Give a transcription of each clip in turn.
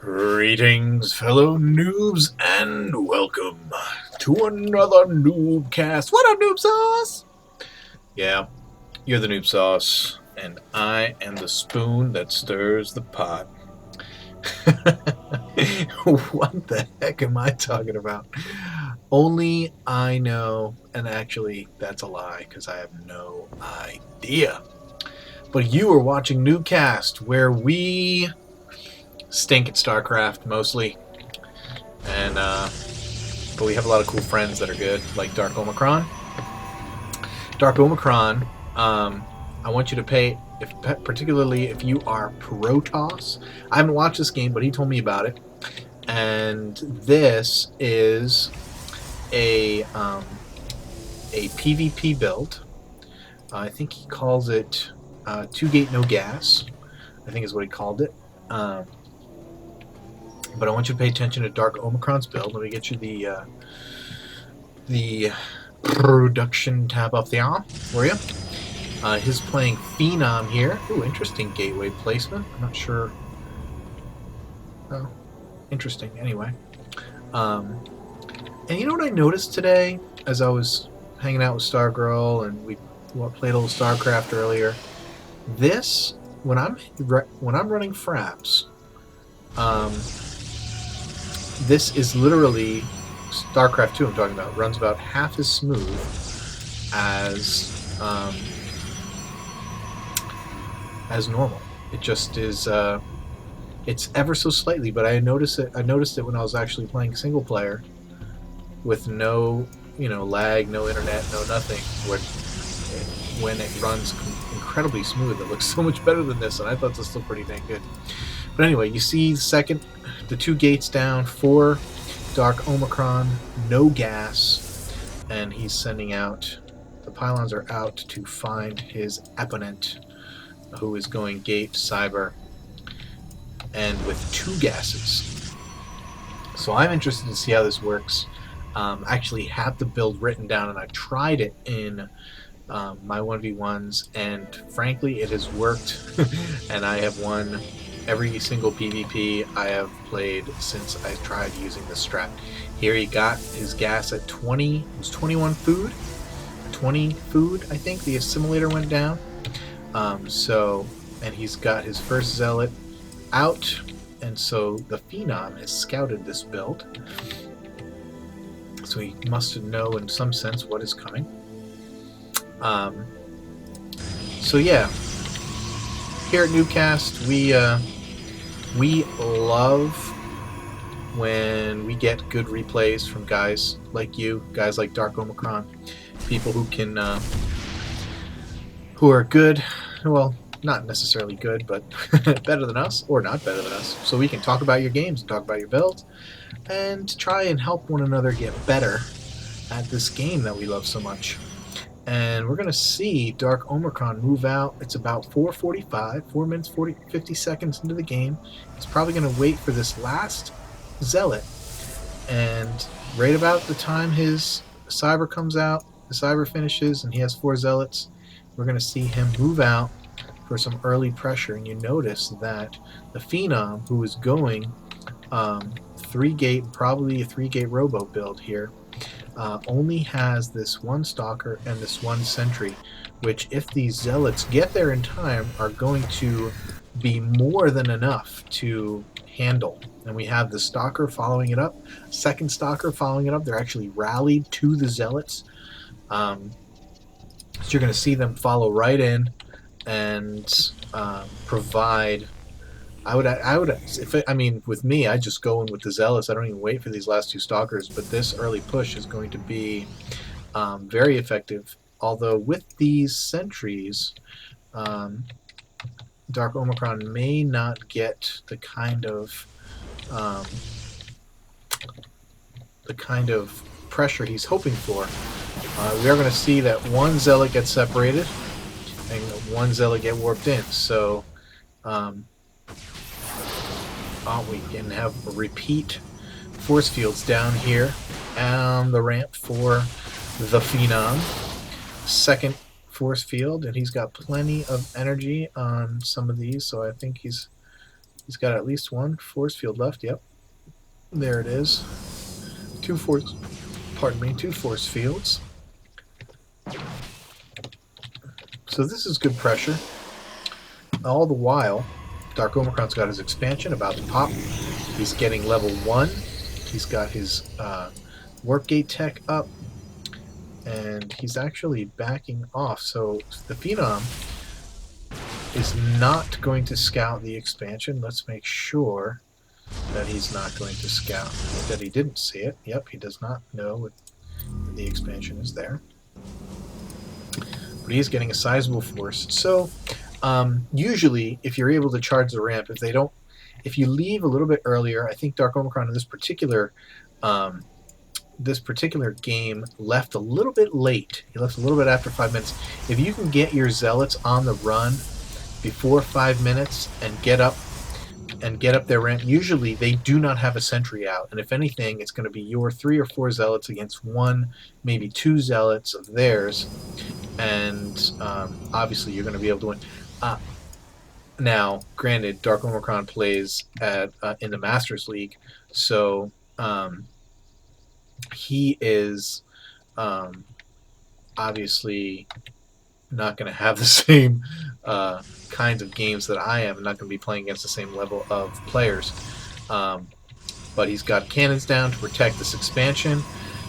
Greetings, fellow noobs, and welcome to another NuubCast. What up, Noob Sauce? Yeah, you're the Noob Sauce, and I am the spoon that stirs the pot. What the heck am I talking about? Only I know, and actually, that's a lie, because I have no idea. But you are watching NuubCast, where we stink at StarCraft, mostly. And, but we have a lot of cool friends that are good, like Darkomicron. Darkomicron, I want you to pay, particularly if you are Protoss. I haven't watched this game, but he told me about it. And this is a PvP build. I think he calls it 2-gate no gas, I think is what he called it. But I want you to pay attention to Darkomicron's build. Let me get you the production tab up there for you. He's playing Phenom here. Ooh, interesting gateway placement. I'm not sure. Oh, interesting. Anyway, and you know what I noticed today as I was hanging out with Stargirl and we played a little StarCraft earlier. This when I'm running fraps. This is literally StarCraft 2 I'm talking about. Runs about half as smooth as normal. It just is. It's ever so slightly, but I noticed it when I was actually playing single player with no, lag, no internet, no nothing. When it runs incredibly smooth, it looks so much better than this, and I thought this was still pretty dang good. But anyway, you see the 2 gates down for Darkomicron, no gas, and he's sending out, the pylons are out to find his opponent, who is going gate cyber, and with 2 gases. So I'm interested to see how this works. I actually have the build written down, and I tried it in my 1v1s, and frankly it has worked, and I have won every single PvP I have played since I tried using this strat. Here he got his gas at 20, it was 21 food, 20 food, I think. The assimilator went down. And he's got his first zealot out, and so the Phenom has scouted this build. So he must know in some sense what is coming. So yeah, here at NuubCast, we love when we get good replays from guys like you, guys like Darkomicron, people who can, who are good, well, not necessarily good, but better than us, or not better than us, so we can talk about your games and talk about your builds, and try and help one another get better at this game that we love so much. And we're going to see Darkomicron move out. It's about 4:45, 4 minutes 50 seconds into the game. He's probably going to wait for this last zealot. And right about the time his cyber comes out, the cyber finishes, and he has 4 zealots, we're going to see him move out for some early pressure. And you notice that the Phenom, who is going 3-gate, probably a 3-gate robo build here, only has this 1 stalker and this 1 sentry, which, if these zealots get there in time, are going to be more than enough to handle. And we have the stalker following it up, 2nd stalker following it up. They're actually rallied to the zealots, so you're going to see them follow right in and provide. I mean, with me, I just go in with the zealots. I don't even wait for these last 2 stalkers. But this early push is going to be very effective. Although with these sentries, Darkomicron may not get the kind of pressure he's hoping for. We are going to see that 1 zealot gets separated and 1 zealot get warped in. So. We can have a repeat force fields down here on the ramp for the Phenom. 2nd force field, and he's got plenty of energy on some of these, so I think he's He's got at least one force field left. Yep, there it is. Two force fields. So this is good pressure. All the while, Darkomicron's got his expansion about to pop. He's getting level 1. He's got his warp gate tech up. And he's actually backing off. So the Phenom is not going to scout the expansion. Let's make sure that he's not going to scout. That he didn't see it. Yep, he does not know the expansion is there. But he is getting a sizable force. So usually, if you're able to charge the ramp, if you leave a little bit earlier, I think Darkomicron in this particular game left a little bit late. He left a little bit after 5 minutes. If you can get your zealots on the run before 5 minutes and get up their ramp, usually they do not have a sentry out, and if anything, it's going to be your 3 or 4 zealots against 1, maybe 2 zealots of theirs, and obviously you're going to be able to win. Now, granted, Darkomicron plays in the Masters League, so he is obviously not going to have the same kinds of games that I am. I'm not going to be playing against the same level of players. But he's got cannons down to protect this expansion,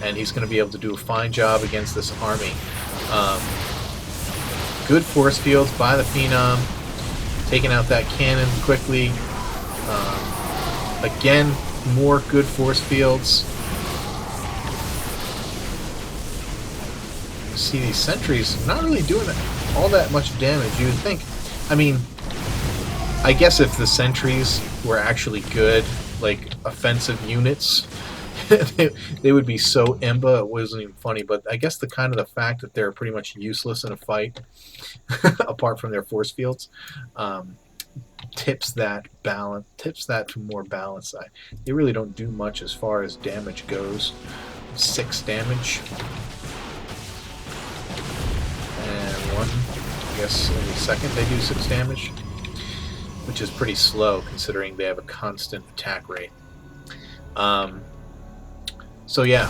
and he's going to be able to do a fine job against this army. Good force fields by the Phenom, taking out that cannon quickly. Again, more good force fields. See these sentries not really doing all that much damage. You would think. I mean, I guess if the sentries were actually good, like offensive units, they would be so imba it wasn't even funny. But I guess the fact that they're pretty much useless in a fight, apart from their force fields, tips that to more balance. They really don't do much as far as damage goes. 6 damage. I guess every second they do 6 damage, which is pretty slow considering they have a constant attack rate. So yeah,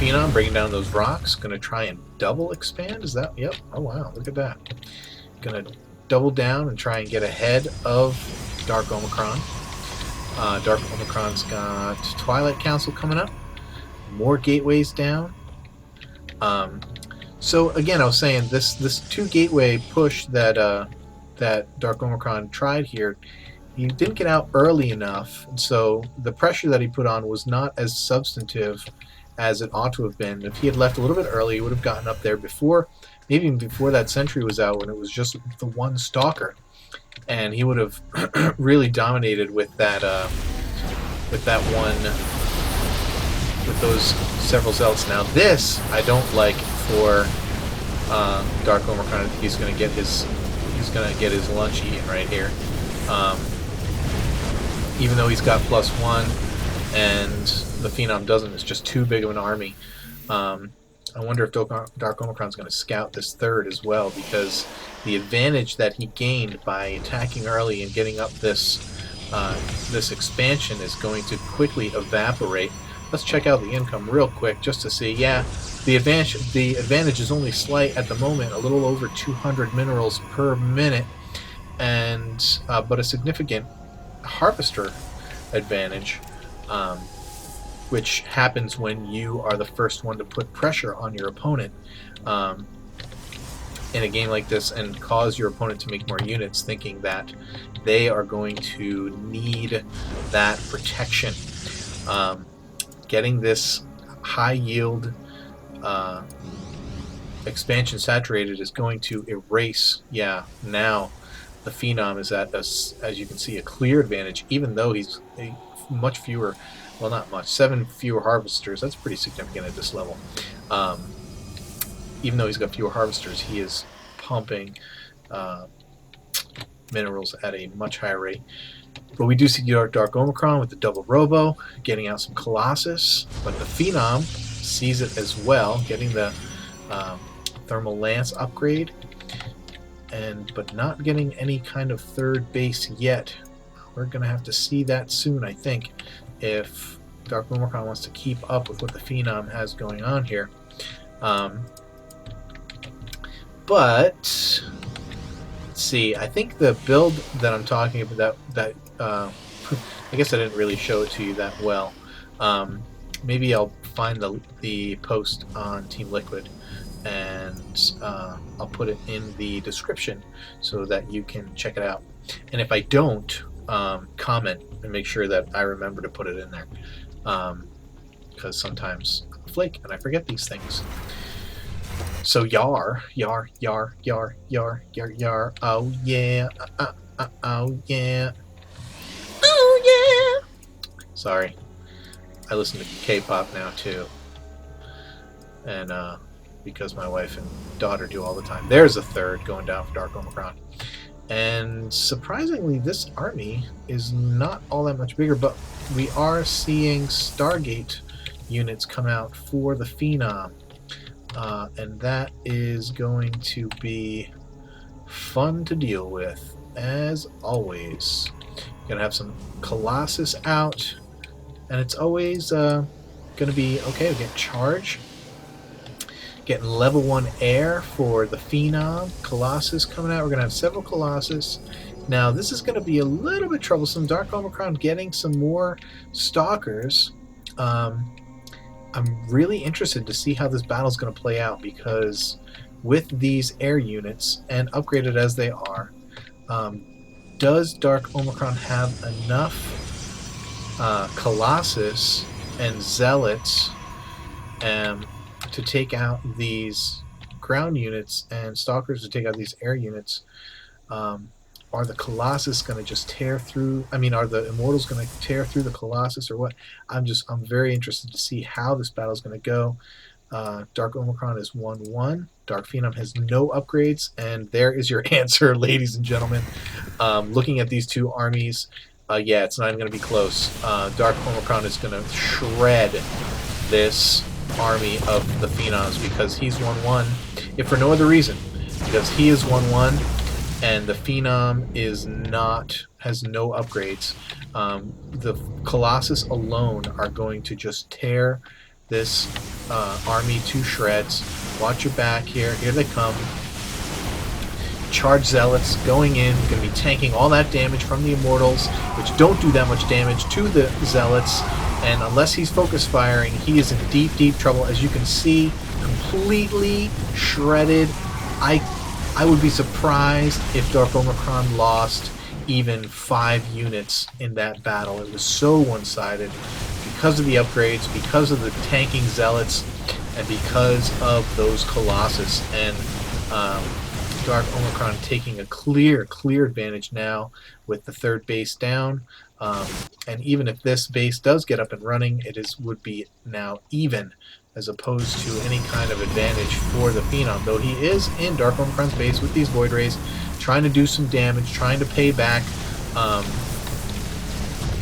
Phenom bringing down those rocks, gonna try and double expand. Is that? Yep. Oh wow, look at that. Gonna double down and try and get ahead of Darkomicron. Darkomicron's got Twilight Council coming up. More gateways down. So again, I was saying this 2-gateway push that Darkomicron tried here, he didn't get out early enough, and so the pressure that he put on was not as substantive as it ought to have been. If he had left a little bit early, he would have gotten up there before, maybe even before that sentry was out, when it was just the one stalker, and he would have really dominated with that one, with those several zealots. Now this I don't like for Darkomicron. I think he's gonna get his lunch eaten right here. Even though he's got +1 and the Phenom doesn't, it's just too big of an army. I wonder if Darkomicron's going to scout this 3rd as well, because the advantage that he gained by attacking early and getting up this expansion is going to quickly evaporate. Let's check out the income real quick just to see. Yeah, the advantage is only slight at the moment, a little over 200 minerals per minute, and but a significant harvester advantage, which happens when you are the first one to put pressure on your opponent in a game like this and cause your opponent to make more units, thinking that they are going to need that protection. Getting this high yield expansion saturated is going to erase, yeah, now the Phenom is at, as you can see, a clear advantage, even though he's much fewer, well, not much, 7 fewer harvesters. That's pretty significant at this level. Even though he's got fewer harvesters, he is pumping minerals at a much higher rate. But we do see Darkomicron with the double robo, getting out some Colossus, but the Phenom sees it as well, getting the thermal lance upgrade, but not getting any kind of 3rd base yet. we're going to have to see that soon, I think, if Darkomicron wants to keep up with what the Phenom has going on here. But let's see. I think the build that I'm talking about, that I guess I didn't really show it to you that well. Maybe I'll find the post on TeamLiquid, and I'll put it in the description so that you can check it out. And if I don't, comment and make sure that I remember to put it in there, because sometimes I flake and I forget these things. So yar, oh yeah, oh yeah, oh yeah. Sorry, I listen to K-pop now too, and because my wife and daughter do all the time. There's a third going down for Darkomicron. And surprisingly, this army is not all that much bigger, but we are seeing Stargate units come out for the Phenom. And that is going to be fun to deal with, as always. Gonna have some Colossus out, and it's always gonna be okay. We get charge, getting level 1 air for the Phenom. Colossus coming out. We're gonna have several Colossus. Now this is gonna be a little bit troublesome. Darkomicron getting some more Stalkers. I'm really interested to see how this battle is going to play out, because with these air units, and upgraded as they are, does Darkomicron have enough Colossus and Zealots to take out these ground units, and Stalkers to take out these air units? Are the Colossus going to just tear through? I mean, are the Immortals going to tear through the Colossus, or what? I'm very interested to see how this battle is going to go. Darkomicron is 1-1. Dark Phenom has no upgrades, and there is your answer, ladies and gentlemen. Looking at these two armies, yeah, it's not even going to be close. Darkomicron is going to shred this army of the Phenoms, because he's 1-1, if for no other reason, because he is 1-1. And the Phenom has no upgrades. The Colossus alone are going to just tear this army to shreds. Watch your back here. Here they come. Charge Zealots going in. Going to be tanking all that damage from the Immortals, which don't do that much damage to the Zealots. And unless he's focus firing, he is in deep, deep trouble. As you can see, completely shredded. I would be surprised if Darkomicron lost even 5 units in that battle. It was so one-sided because of the upgrades, because of the tanking Zealots, and because of those Colossus. And Darkomicron taking a clear advantage now with the 3rd base down. And even if this base does get up and running, would be now even, as opposed to any kind of advantage for the Phenom, though he is in Darkomicron's base with these Void Rays, trying to do some damage, trying to pay back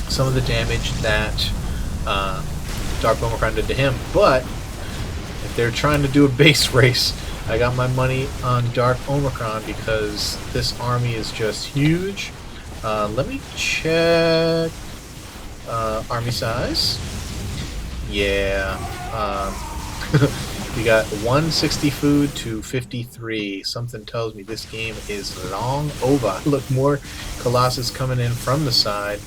some of the damage that Darkomicron did to him. But if they're trying to do a base race, I got my money on Darkomicron, because this army is just huge. Let me check army size. Yeah. We got 160 food to 53. Something tells me this game is long over. Look, more Colossus coming in from the side,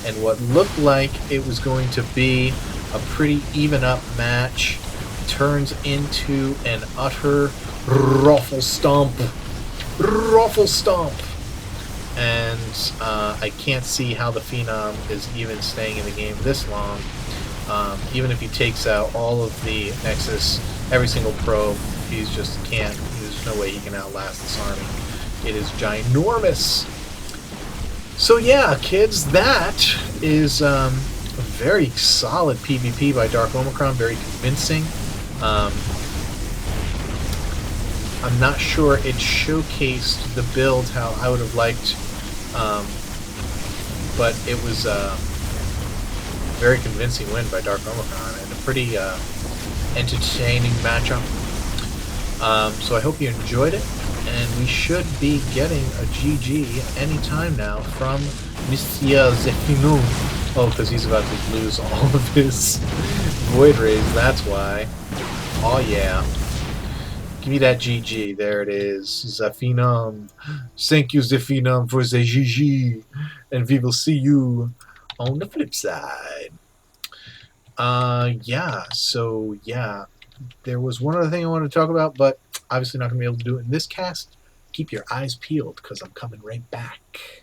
and what looked like it was going to be a pretty even up match turns into an utter ruffle stomp. And I can't see how the Phenom is even staying in the game this long. Even if he takes out all of the Nexus, every single probe, he's just can't. There's no way he can outlast this army. It is ginormous. So yeah, kids, that is a very solid PvP by Darkomicron, very convincing. I'm not sure it showcased the build how I would have liked, but it was a very convincing win by Darkomicron, and a pretty entertaining matchup. So I hope you enjoyed it, and we should be getting a GG anytime now from Monsieur Zephino. Oh, because he's about to lose all of his Void Rays, that's why. Oh, yeah. Give me that GG. There it is. Zephinum. Thank you, Zephinum, for the GG. And we will see you on the flip side. Yeah. So, yeah. There was one other thing I wanted to talk about, but obviously not going to be able to do it in this cast. Keep your eyes peeled, because I'm coming right back.